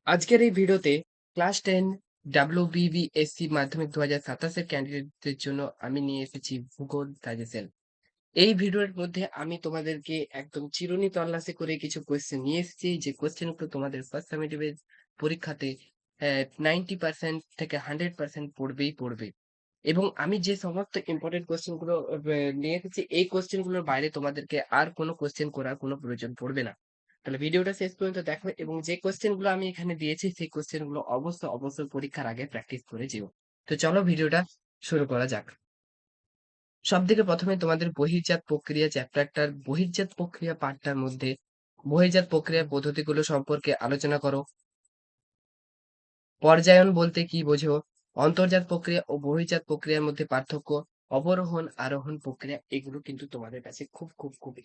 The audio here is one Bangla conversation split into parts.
আজকের এই ভিডিওতে ক্লাস 10 WBBSC মাধ্যমিক 2027 এর ক্যান্ডিডেটদের জন্য আমি নিয়ে এসেছি ভূগোল সাজেশন। এই ভিডিওর মধ্যে আমি তোমাদেরকে একদম চিরুনি তল্লাশি করে কিছু কোয়েশ্চেন নিয়ে এসেছি যে কোয়েশ্চেন গুলো তোমাদের ফার্স্ট সামেটিভের পরীক্ষাতে 90% থেকে 100% পড়বেই পড়বে। এবং আমি যে সমস্ত ইম্পর্টেন্ট কোয়েশ্চেন গুলো নিয়ে এসেছি এই কোয়েশ্চেন গুলোর বাইরে তোমাদেরকে আর কোনো কোয়েশ্চেন করার কোনো প্রয়োজন পড়বে না। তাহলে ভিডিওটা শেষ পর্যন্ত দেখো এবং যে কোয়েশ্চেন গুলো আমি এখানে দিয়েছি সেই কোয়েশ্চেন গুলো অবশ্যই পরীক্ষার আগে প্র্যাকটিস করে যেও। তো চলো ভিডিওটা শুরু করা যাক। সবথেকে প্রথমে তোমাদের বহির্জাত প্রক্রিয়া চ্যাপ্টারটার বহির্জাত প্রক্রিয়া পাঠটার মধ্যে বহির্জাত প্রক্রিয়ার পদ্ধতিগুলো সম্পর্কে আলোচনা করো। পর্যায়ন বলতে কি বোঝো? অন্তর্জাত প্রক্রিয়া ও বহির্জাত প্রক্রিয়ার মধ্যে পার্থক্য, অবরোহণ, আরোহণ প্রক্রিয়া এগুলো কিন্তু তোমাদের কাছে খুব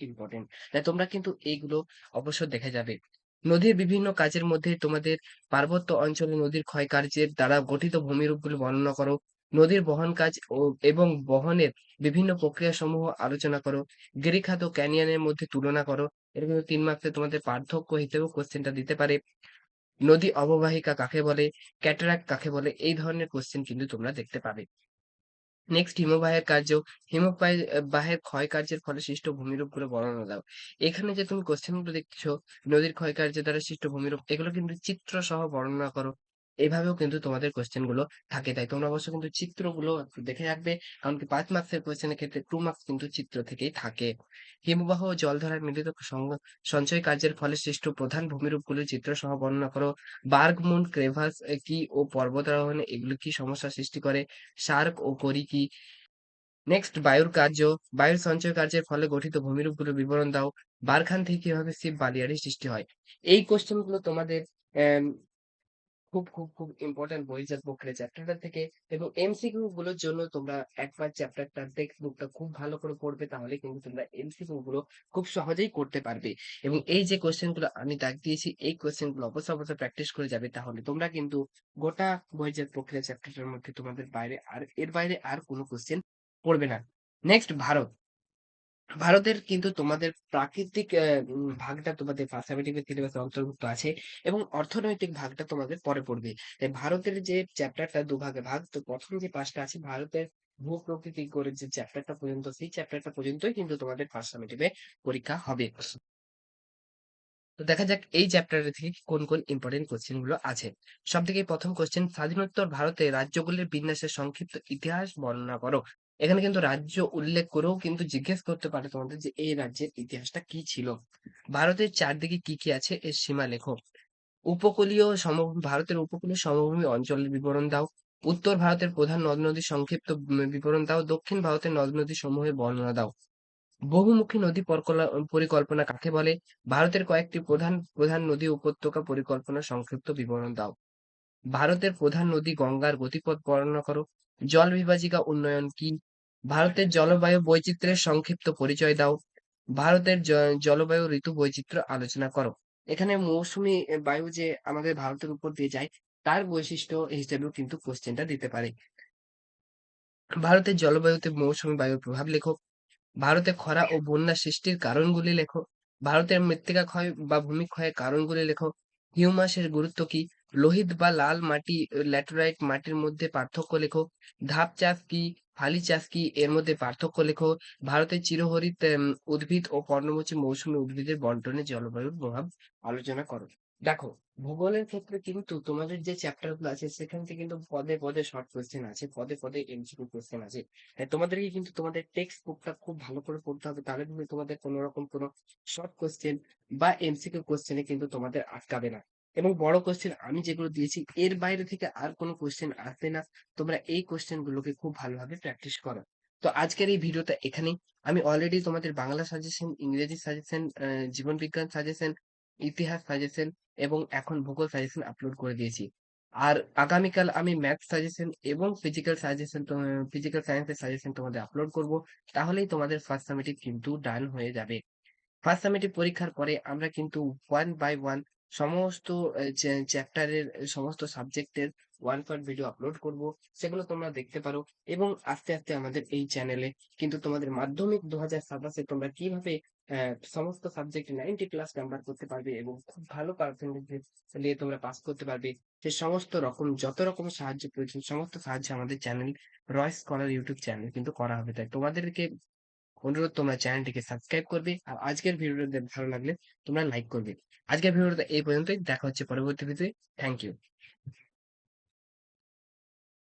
ইম্পর্টেন্ট। তাই তোমরা কিন্তু এইগুলো অবশ্যই দেখে যাবে। নদীর বিভিন্ন কাজের মধ্যে তোমাদের পার্বত্য অঞ্চলে নদীর ক্ষয়কার্যের দ্বারা গঠিত ভূমিরূপগুলো বর্ণনা করো। নদীর বহন কাজ এবং বহনের বিভিন্ন প্রক্রিয়া সমূহ আলোচনা করো। গিরিখাত ও ক্যানিয়নের মধ্যে তুলনা করো। এটা কিন্তু 3 মার্কসে তোমাদের পার্থক্য হিসেবেও কোশ্চেনটা দিতে পারে। নদী অববাহিকা কাকে বলে? ক্যাটারাক্ট কাকে বলে? এই ধরনের কোশ্চেন কিন্তু তোমরা দেখতে পাবে। নেক্সট হিমবাহের কার্য, বাহের ক্ষয় কার্যের ফলে সৃষ্ট ভূমিরূপগুলো বর্ণনা দাও। এখানে যে তুমি কোশ্চেন গুলো দেখছো, নদীর ক্ষয় কার্যের দ্বারা সৃষ্ট ভূমিরূপ এগুলো কিন্তু চিত্র সহ বর্ণনা করো। এভাবেও কিন্তু তোমাদের কোশ্চেন গুলো থাকে। তাই তোমরা অবশ্যই কিন্তু চিত্রগুলো একটু দেখে রাখবে। কারণ কি 5 মার্কসের কোশ্চেনের ক্ষেত্রে 2 মার্কস কিন্তু চিত্র থেকেই থাকে। হিমবাহ ও জলধারার মিলিত সঞ্চয় কার্যের ফলে সৃষ্ট প্রধান ভূমিরূপগুলির চিত্র সহ বর্ণনা করো। বার্গমুন্ড ক্রেভাস কি ও পর্বতারোহণে এগুলো কি সমস্যা সৃষ্টি করে? শার্ক ও করি কি? নেক্সট বায়ুর কার্য, বায়ুর সঞ্চয় কার্যের ফলে গঠিত ভূমিরূপগুলোর বিবরণ দাও। বারখান থেকে কিভাবে শিব বালিয়াড়ি সৃষ্টি হয়? এই কোশ্চেন গুলো তোমাদের আম, খুব ইম্পর্টেন্ট বহির্জাত প্রক্রিয়া চ্যাপ্টারটা থেকে। এবং এমসিকিউ গুলোর জন্য তোমরা একবার চ্যাপ্টারটা টেক্সট বুকটা খুব ভালো করে পড়বে, তাহলে কিন্তু তোমরা এমসিকিউ গুলো খুব সহজেই করতে পারবে। এবং এই যে কোশ্চেন গুলো আমি দাগ দিয়েছি এই কোশ্চেন গুলো অবশ্যই প্র্যাকটিস করে যাবে, তাহলে তোমরা কিন্তু গোটা বহির্জাত প্রক্রিয়া চ্যাপ্টারটার মধ্যে তোমাদের বাইরে আর এর বাইরে আর কোনো কোশ্চেন পড়বে না। নেক্সট ভারত। ভারতের কিন্তু তোমাদের প্রাকৃতিক ভাগটা তোমাদের ফার্স্ট সামেটিভ সিলেবাসে অন্তর্ভুক্ত আছে এবং অর্থনৈতিক ভাগটা তোমাদের পরে পড়বে। তাই ভারতের যে চ্যাপ্টারটা দুভাগে ভাগ, তো প্রথম যে পাঁচটা আছে ভারতের ভূ প্রকৃতি করে যে চ্যাপ্টারটা পর্যন্ত সেই চ্যাপ্টারটা পর্যন্তই কিন্তু তোমাদের ফার্স্ট সামেটিভে পরীক্ষা হবে। তো দেখা যাক এই চ্যাপ্টার থেকে কোন ইম্পর্টেন্ট কোশ্চেন গুলো আছে। সব থেকে প্রথম কোশ্চেন, স্বাধীনোত্তর ভারতে রাজ্যগুলির বিন্যাসের সংক্ষিপ্ত ইতিহাস বর্ণনা করো। এখানে কিন্তু রাজ্য উল্লেখ করেও কিন্তু জিজ্ঞেস করতে পারে তোমাদের যে এই রাজ্যের ইতিহাসটা কি ছিল। ভারতের চারদিকে কি আছে এর সীমা লেখো। উপকূলীয় সমভূমি, ভারতের উপকূলীয় সমভূমি অঞ্চলের বিবরণ দাও। উত্তর ভারতের প্রধান নদ নদীর সংক্ষিপ্ত বিবরণ দাও। দক্ষিণ ভারতের নদ নদী সমূহের বর্ণনা দাও। বহুমুখী নদী পরিকল্পনা কাকে বলে? ভারতের কয়েকটি প্রধান নদী উপত্যকা পরিকল্পনা সংক্ষিপ্ত বিবরণ দাও। ভারতের প্রধান নদী গঙ্গার গতিপথ বর্ণনা করো। জল বিভাজিকা উন্নয়ন কি? ভারতের জলবায়ু বৈচিত্র্যের সংক্ষিপ্ত পরিচয় দাও। ভারতের জলবায়ু ঋতু বৈচিত্র্য আলোচনা করো। এখানে মৌসুমী বায়ু যে আমাদের ভারতের উপর দিয়ে যায় তার বৈশিষ্ট্য হিসেবেও কিন্তু কোশ্চেনটা দিতে পারে। ভারতের জলবায়ুতে মৌসুমী বায়ুর প্রভাব লেখো। ভারতে খরা ও বন্যা সৃষ্টির কারণগুলি লেখো। ভারতের মৃত্তিকা ক্ষয় বা ভূমিক্ষয়ের কারণগুলি লেখো। হিউমাসের গুরুত্ব কি? লোহিত বা লাল মাটি, ল্যাটেরাইট মাটির মধ্যে পার্থক্য লেখো। ধাপ চাষ কি? ফালি চাষ কি? এর মধ্যে পার্থক্য লেখো। ভারতের চিরহরিৎ উদ্ভিদ ও পর্ণমোচী মৌসুমী উদ্ভিদের বন্টনে জলবায়ুর প্রভাব আলোচনা করো। দেখো, ভূগোলের ক্ষেত্রে কিন্তু তোমাদের যে চ্যাপ্টার গুলো আছে সেখান থেকে কিন্তু পদে শর্ট কোয়েশ্চেন আছে, পদে এমসিকিউ কোয়েশ্চেন আছে। তোমাদেরকে কিন্তু তোমাদের টেক্সট বুকটা খুব ভালো করে পড়তে হবে, তাহলে কিন্তু তোমাদের কোনো রকম কোনো শর্ট কোশ্চেন বা এমসিকিউ কোশ্চেনে কিন্তু তোমাদের আটকাবে না। এবং বড় কোশ্চেন আমি যেগুলো দিয়েছি এর বাইরে থেকে আর কোনো কোশ্চেন আসবে না। তোমরা এই কোশ্চেন গুলোকে খুব ভালোভাবে প্র্যাকটিস করো। তো আজকের এই ভিডিওটা এখানেই। আমি অলরেডি তোমাদের বাংলা সাজেশন, ইংরেজি সাজেশন, জীবন বিজ্ঞান সাজেশন, ইতিহাস সাজেশন এবং এখন ভূগোল সাজেশন আপলোড করে দিয়েছি। আর আগামীকাল আমি ম্যাথ সাজেশন এবং ফিজিক্যাল সায়েন্সের সাজেশন তোমাদের আপলোড করব। তাহলেই তোমাদের ফার্স্ট সামেটিভ কিন্তু ডান হয়ে যাবে। ফার্স্ট সামেটিভ পরীক্ষার পরে আমরা কিন্তু ওয়ান বাই ওয়ান সমস্ত চ্যাপ্টারের সমস্ত সাবজেক্টের ওয়ান পার্ট ভিডিও আপলোড করব। সেগুলো তোমরা দেখতে পারো। এবং আস্তে আমাদের এই চ্যানেলে কিন্তু তোমাদের মাধ্যমিক 2027 তোমরা কিভাবে সমস্ত সাবজেক্টে 90 প্লাস নাম্বার করতে পারবে এবং খুব ভালো পার্সেন্টেজ নিয়ে তোমরা পাস করতে পারবে। সে সমস্ত রকম যত রকম সাহায্য প্রয়োজন সমস্ত সাহায্য আমাদের চ্যানেল রয় স্কলার ইউটিউব চ্যানেল কিন্তু করা হবে। তাই তোমাদেরকে অনুরোধ তোমরা চ্যানেলটিকে সাবস্ক্রাইব করবে। আর আজকের ভিডিওটা ভালো লাগলে তোমরা লাইক করবে। আজকের ভিডিওটা এই পর্যন্তই। দেখা হচ্ছে পরবর্তী ভিডিওতে। Thank you.